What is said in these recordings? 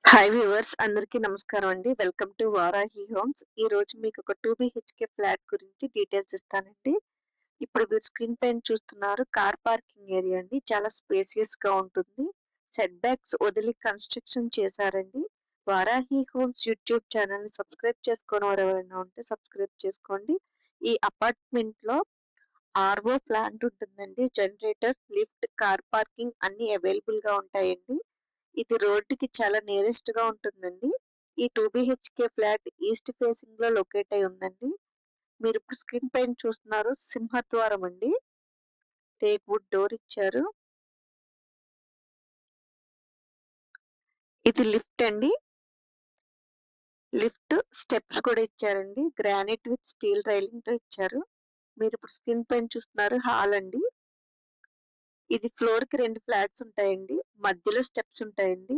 Hi viewers అందరికీ నమస్కారం అండి. Welcome to Varahi homes. ఈ రోజు మీకు ఒక 2 బీహెచ్‌కే ఫ్లాట్ గురించి డీటెయిల్స్ ఇస్తానండి. ఇప్పుడు మీరు స్క్రీన్ పైన చూస్తున్నారు కార్ పార్కింగ్ ఏరియా అండి. చాలా స్పేసియస్‌గా ఉంటుంది. సెట్ బ్యాక్స్ వదిలి కన్‌స్ట్రక్షన్ చేశారండి. వారాహి హోమ్స్ యూట్యూబ్ ఛానెల్‌ని సబ్స్క్రైబ్ చేసుకోనివారు ఎవరైనా ఉంటే సబ్స్క్రైబ్ చేసుకోండి. ఈ అపార్ట్మెంట్‌లో ఆర్‌ఓ ప్లాంట్ ఉంటుందండి. జనరేటర్, లిఫ్ట్, కార్ పార్కింగ్ అన్నీ అవైలబుల్‌గా ఉంటాయండి. ఇది రోడ్డుకి చాలా నియరెస్ట్‌గా ఉంటుందండి. ఈ 2 బీహెచ్‌కే ఫ్లాట్ ఈస్ట్ ఫేసింగ్‌లో లొకేట్ అయి ఉందండి. మీరిప్పుడు స్క్రీన్ పైన చూస్తున్నారు సింహద్వారం అండి. టేక్ వుడ్ డోర్ ఇచ్చారు. ఇది లిఫ్ట్ అండి. లిఫ్ట్ స్టెప్స్ కూడా ఇచ్చారండి. గ్రానైట్ విత్ స్టీల్ రైలింగ్‌తో ఇచ్చారు. మీరిప్పుడు స్క్రీన్ పైన చూస్తున్నారు హాల్ అండి. ఇది ఫ్లోర్‌కి 2 ఫ్లాట్స్ ఉంటాయండి. మధ్యలో స్టెప్స్ ఉంటాయండి.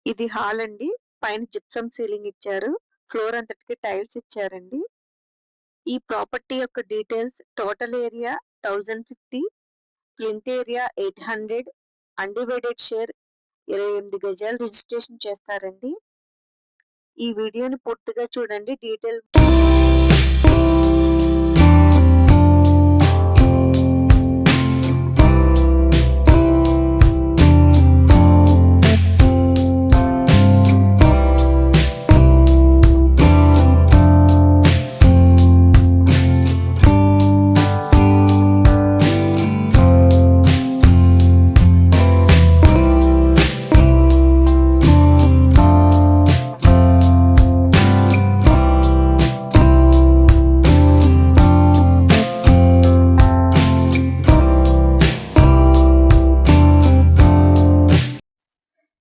ఇది హాల్ అండి. పైన జిప్సమ్ సీలింగ్ ఇచ్చారు. ఫ్లోర్ అంతటికి టైల్స్ ఇచ్చారండి. ఈ ప్రాపర్టీ యొక్క details total area 1050, plinth area 800, undivided share 28 గజాలు రిజిస్ట్రేషన్ చేస్తారండి. ఈ వీడియోని పూర్తిగా చూడండి. డీటెయిల్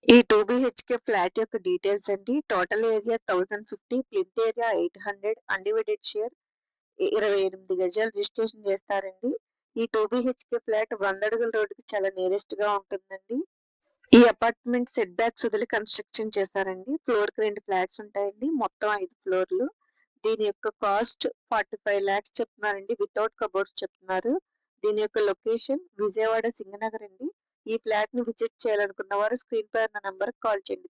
ఈ 2 బీహెచ్‌కే ఫ్లాట్ యొక్క డీటెయిల్స్ అండి. Total area 1050, plinth area 800, undivided share 28 గజాలు రిజిస్ట్రేషన్ చేస్తారండి. ఈ 2 బీహెచ్‌కే ఫ్లాట్ 100 అడుగుల రోడ్డుకి చాలా నియరెస్ట్‌గా ఉంటుందండి. ఈ అపార్ట్మెంట్ సెట్ బ్యాక్స్ వదిలి కన్‌స్ట్రక్షన్ చేశారండి. ఫ్లోర్‌కి 2 ఫ్లాట్స్ ఉంటాయండి. మొత్తం 5 ఫ్లోర్‌లు. దీని యొక్క కాస్ట్ 45 లాక్స్ చెప్తున్నారండి. వితౌట్ కబోర్డ్స్ చెప్తున్నారు. దీని యొక్క లొకేషన్ విజయవాడ సింగనగర్ అండి. ఈ ఫ్లాట్‌ని విజిట్ చేయాలనుకున్న వారు స్క్రీన్ పై ఉన్న నంబర్‌కి కాల్ చేయండి.